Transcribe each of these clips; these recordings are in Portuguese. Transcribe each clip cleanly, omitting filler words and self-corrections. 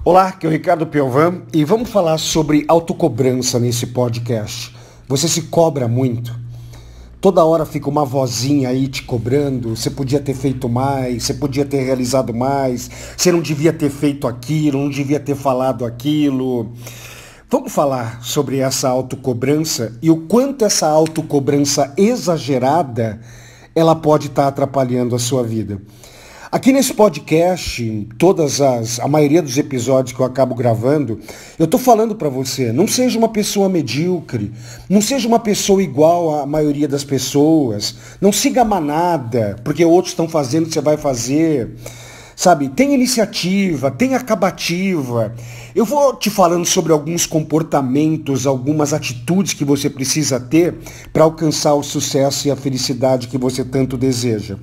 Olá, aqui é o Ricardo Piovan e vamos falar sobre autocobrança nesse podcast. Você se cobra muito? Toda hora fica uma vozinha aí te cobrando, você podia ter feito mais, você podia ter realizado mais, você não devia ter feito aquilo, não devia ter falado aquilo. Vamos falar sobre essa autocobrança e o quanto essa autocobrança exagerada ela pode estar atrapalhando a sua vida. Aqui nesse podcast, a maioria dos episódios que eu acabo gravando, eu estou falando para você, não seja uma pessoa medíocre, não seja uma pessoa igual à maioria das pessoas, não siga a manada, porque outros estão fazendo, você vai fazer, sabe? Tem iniciativa, tem acabativa. Eu vou te falando sobre alguns comportamentos, algumas atitudes que você precisa ter para alcançar o sucesso e a felicidade que você tanto deseja.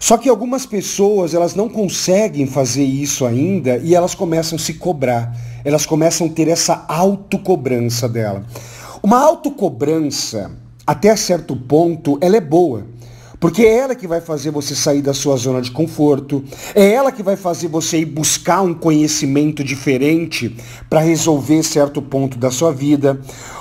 Só que algumas pessoas, elas não conseguem fazer isso ainda e elas começam a se cobrar. Elas começam a ter essa autocobrança dela. Uma autocobrança, até certo ponto, ela é boa. Porque é ela que vai fazer você sair da sua zona de conforto, é ela que vai fazer você ir buscar um conhecimento diferente para resolver certo ponto da sua vida.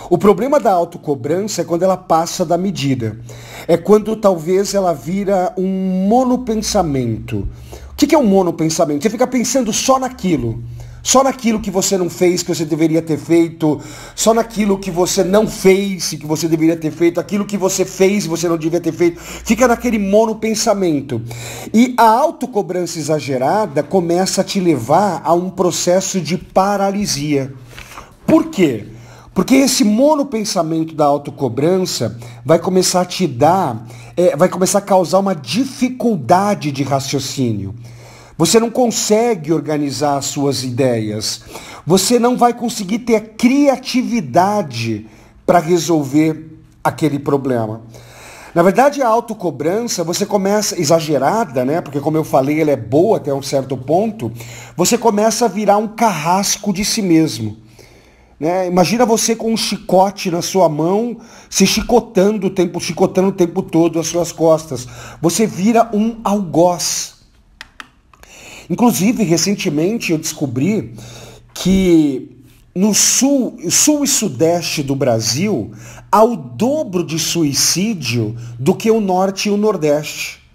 O problema da autocobrança é quando ela passa da medida. É quando talvez ela vira um monopensamento. O que é um monopensamento? Você fica pensando só naquilo. Só naquilo que você não fez, que você deveria ter feito, só naquilo que você não fez e que você deveria ter feito, aquilo que você fez e você não devia ter feito, fica naquele monopensamento. E a autocobrança exagerada começa a te levar a um processo de paralisia. Por quê? Porque esse monopensamento da autocobrança vai começar a vai começar a causar uma dificuldade de raciocínio. Você não consegue organizar as suas ideias. Você não vai conseguir ter a criatividade para resolver aquele problema. Na verdade, a autocobrança, você começa, exagerada, né? Porque como eu falei, ela é boa até um certo ponto, você começa a virar um carrasco de si mesmo. Né? Imagina você com um chicote na sua mão, se chicotando o tempo todo as suas costas. Você vira um algoz. Inclusive, recentemente eu descobri que no sul e sudeste do Brasil há o dobro de suicídio do que o norte e o nordeste.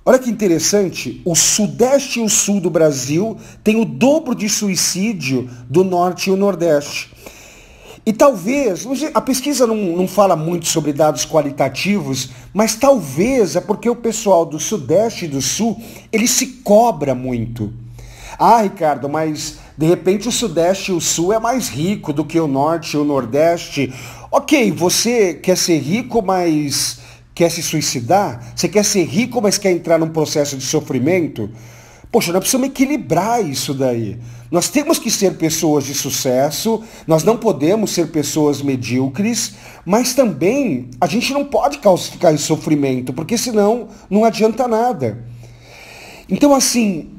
Olha que interessante, o sudeste e o sul do Brasil têm o dobro de suicídio do norte e o nordeste. E talvez, a pesquisa não fala muito sobre dados qualitativos, mas talvez é porque o pessoal do Sudeste e do Sul, ele se cobra muito. Ah, Ricardo, mas de repente o Sudeste e o Sul é mais rico do que o Norte e o Nordeste. Ok, você quer ser rico, mas quer se suicidar? Você quer ser rico, mas quer entrar num processo de sofrimento? Poxa, nós precisamos equilibrar isso daí. Nós temos que ser pessoas de sucesso, nós não podemos ser pessoas medíocres, mas também a gente não pode ficar em sofrimento, porque senão não adianta nada. Então, assim,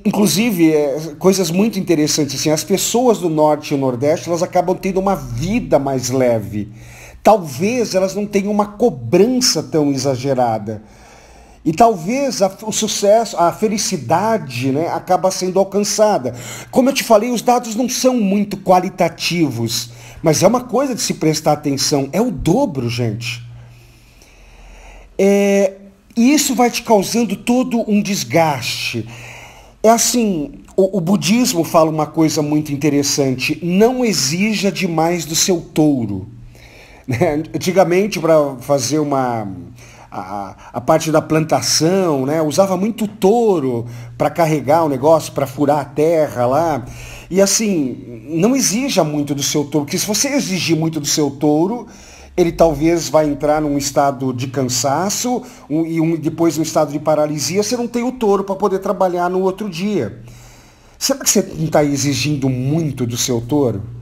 inclusive, coisas muito interessantes, assim, as pessoas do Norte e Nordeste, elas acabam tendo uma vida mais leve. Talvez elas não tenham uma cobrança tão exagerada. E talvez o sucesso, a felicidade, né, acaba sendo alcançada. Como eu te falei, os dados não são muito qualitativos, mas é uma coisa de se prestar atenção. É o dobro, gente. E isso vai te causando todo um desgaste. É assim, o budismo fala uma coisa muito interessante. Não exija demais do seu touro. Antigamente, para fazer a parte da plantação, né? Usava muito touro para carregar o negócio, para furar a terra lá. E assim, não exija muito do seu touro, porque se você exigir muito do seu touro, ele talvez vai entrar num estado de cansaço depois num estado de paralisia, você não tem o touro para poder trabalhar no outro dia. Será que você não está exigindo muito do seu touro?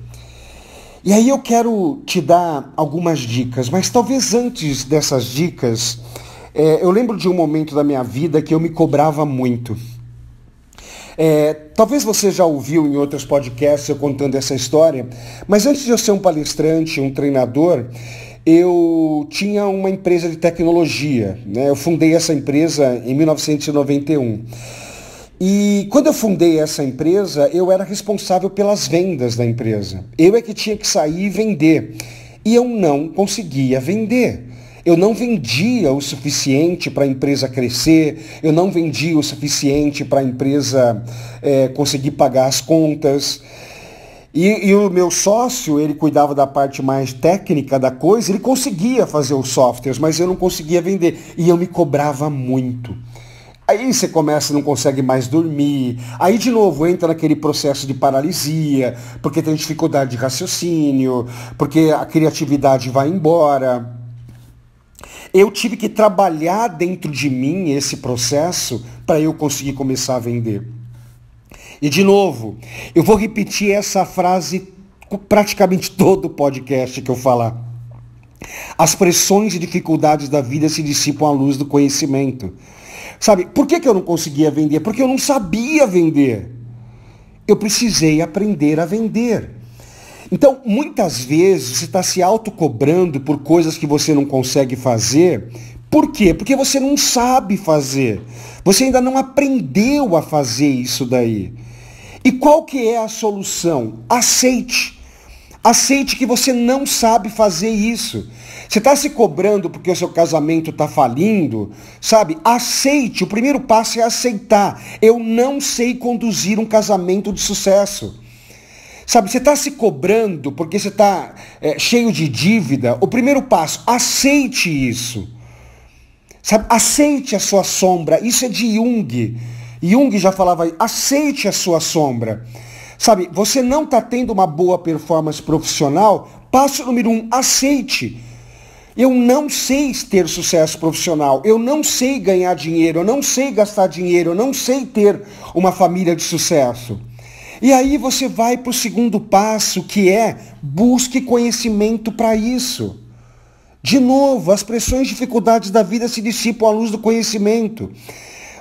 E aí eu quero te dar algumas dicas, mas talvez antes dessas dicas, eu lembro de um momento da minha vida que eu me cobrava muito. Talvez você já ouviu em outros podcasts eu contando essa história, mas antes de eu ser um palestrante, um treinador, eu tinha uma empresa de tecnologia, né? Eu fundei essa empresa em 1991. E quando eu fundei essa empresa, eu era responsável pelas vendas da empresa. Eu é que tinha que sair e vender. E eu não conseguia vender. Eu não vendia o suficiente para a empresa crescer, eu não vendia o suficiente para a empresa conseguir pagar as contas. E o meu sócio, ele cuidava da parte mais técnica da coisa, ele conseguia fazer os softwares, mas eu não conseguia vender. E eu me cobrava muito. Aí você começa, não consegue mais dormir, aí de novo entra naquele processo de paralisia, porque tem dificuldade de raciocínio, porque a criatividade vai embora. Eu tive que trabalhar dentro de mim esse processo para eu conseguir começar a vender. E de novo, eu vou repetir essa frase praticamente todo o podcast que eu falar. As pressões e dificuldades da vida se dissipam à luz do conhecimento. Sabe, por que eu não conseguia vender? Porque eu não sabia vender. Eu precisei aprender a vender. Então, muitas vezes, você está se autocobrando por coisas que você não consegue fazer. Por quê? Porque você não sabe fazer. Você ainda não aprendeu a fazer isso daí. E qual que é a solução? Aceite. Aceite que você não sabe fazer isso. Você está se cobrando porque o seu casamento está falindo, sabe? Aceite. O primeiro passo é aceitar. Eu não sei conduzir um casamento de sucesso. Sabe, você está se cobrando porque você está cheio de dívida. O primeiro passo, aceite isso. Sabe, aceite a sua sombra. Isso é de Jung. Jung já falava, aceite a sua sombra. Sabe, você não está tendo uma boa performance profissional? Passo número 1, aceite. Eu não sei ter sucesso profissional, eu não sei ganhar dinheiro, eu não sei gastar dinheiro, eu não sei ter uma família de sucesso. E aí você vai para o segundo passo, que é busque conhecimento para isso. De novo, as pressões e dificuldades da vida se dissipam à luz do conhecimento.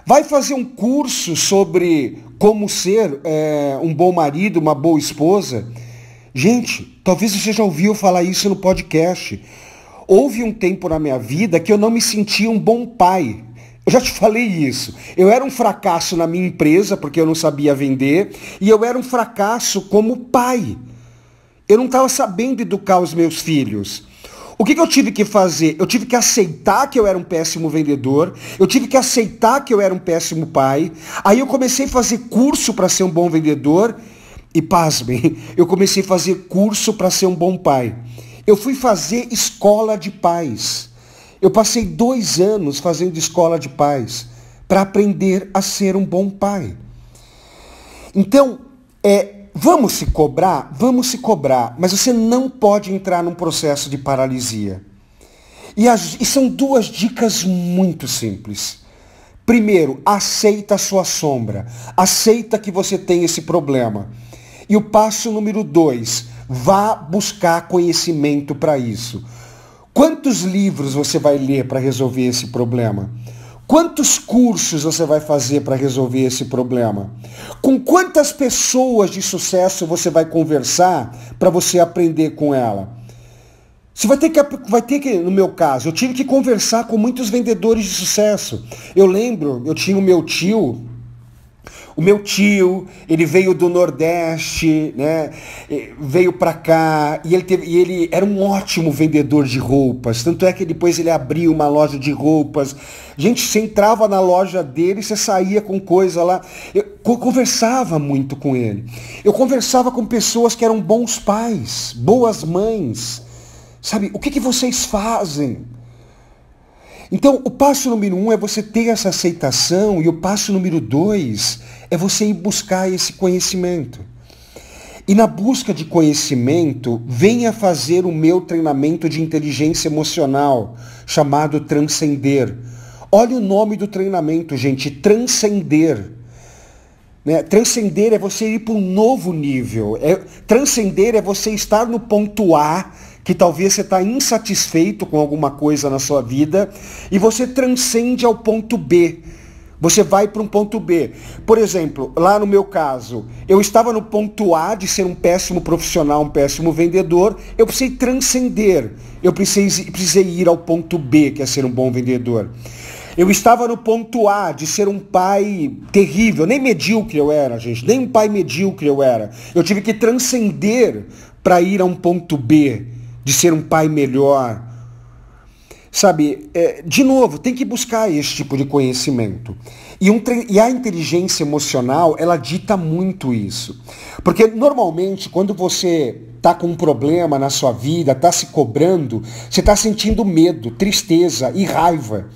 Vai fazer um curso sobre como ser um bom marido, uma boa esposa. Gente, talvez você já ouviu falar isso no podcast. Houve um tempo na minha vida que eu não me sentia um bom pai. Eu já te falei isso. Eu era um fracasso na minha empresa, porque eu não sabia vender, e eu era um fracasso como pai. Eu não estava sabendo educar os meus filhos. O que eu tive que fazer? Eu tive que aceitar que eu era um péssimo vendedor, eu tive que aceitar que eu era um péssimo pai, aí eu comecei a fazer curso para ser um bom vendedor, e pasmem, eu comecei a fazer curso para ser um bom pai. Eu fui fazer escola de pais. Eu passei 2 anos fazendo escola de pais para aprender a ser um bom pai. Então, vamos se cobrar, mas você não pode entrar num processo de paralisia. E são 2 dicas muito simples. Primeiro, aceita a sua sombra. Aceita que você tem esse problema. E o passo número 2, vá buscar conhecimento para isso. Quantos livros você vai ler para resolver esse problema? Quantos cursos você vai fazer para resolver esse problema? Com quantas pessoas de sucesso você vai conversar para você aprender com ela? Você vai ter que, no meu caso, eu tive que conversar com muitos vendedores de sucesso. Eu lembro, eu tinha o meu tio, ele veio do Nordeste, né? Veio para cá e ele era um ótimo vendedor de roupas. Tanto é que depois ele abriu uma loja de roupas. Gente, você entrava na loja dele e você saía com coisa lá. Eu conversava muito com ele. Eu conversava com pessoas que eram bons pais, boas mães. Sabe, o que vocês fazem? Então, o passo número 1 é você ter essa aceitação e o passo número 2 é você ir buscar esse conhecimento. E na busca de conhecimento, venha fazer o meu treinamento de inteligência emocional, chamado Transcender. Olha o nome do treinamento, gente, Transcender. Né? Transcender é você ir para um novo nível. Transcender é você estar no ponto A, que talvez você está insatisfeito com alguma coisa na sua vida, e você transcende ao ponto B. Você vai para um ponto B. Por exemplo, lá no meu caso, eu estava no ponto A de ser um péssimo profissional, um péssimo vendedor, eu precisei transcender. Eu precisei ir ao ponto B, que é ser um bom vendedor. Eu estava no ponto A de ser um pai terrível, nem medíocre eu era, gente, nem um pai medíocre eu era. Eu tive que transcender para ir a um ponto B, de ser um pai melhor. Sabe, de novo, tem que buscar esse tipo de conhecimento. E a inteligência emocional, ela dita muito isso. Porque normalmente, quando você está com um problema na sua vida, está se cobrando, você está sentindo medo, tristeza e raiva.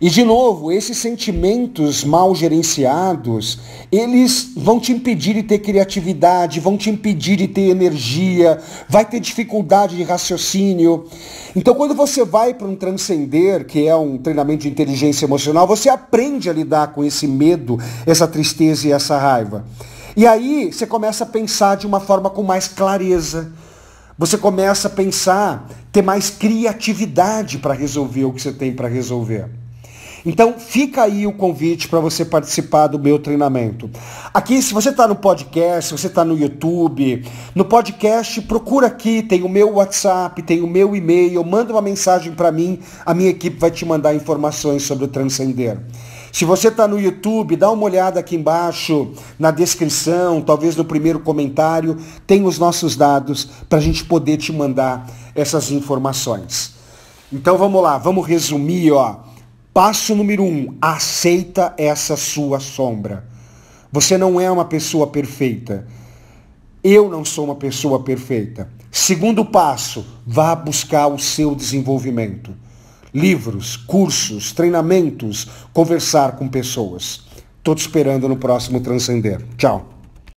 E, de novo, esses sentimentos mal gerenciados, eles vão te impedir de ter criatividade, vão te impedir de ter energia, vai ter dificuldade de raciocínio. Então, quando você vai para um transcender, que é um treinamento de inteligência emocional, você aprende a lidar com esse medo, essa tristeza e essa raiva. E aí, você começa a pensar de uma forma com mais clareza. Você começa a pensar, ter mais criatividade para resolver o que você tem para resolver. Então, fica aí o convite para você participar do meu treinamento. Aqui, se você está no podcast, se você está no YouTube, no podcast, procura aqui, tem o meu WhatsApp, tem o meu e-mail, manda uma mensagem para mim, a minha equipe vai te mandar informações sobre o Transcender. Se você está no YouTube, dá uma olhada aqui embaixo, na descrição, talvez no primeiro comentário, tem os nossos dados para a gente poder te mandar essas informações. Então vamos lá, vamos resumir, ó. Passo número 1, aceita essa sua sombra. Você não é uma pessoa perfeita. Eu não sou uma pessoa perfeita. Segundo passo, vá buscar o seu desenvolvimento. Livros, cursos, treinamentos, conversar com pessoas. Estou te esperando no próximo Transcender. Tchau.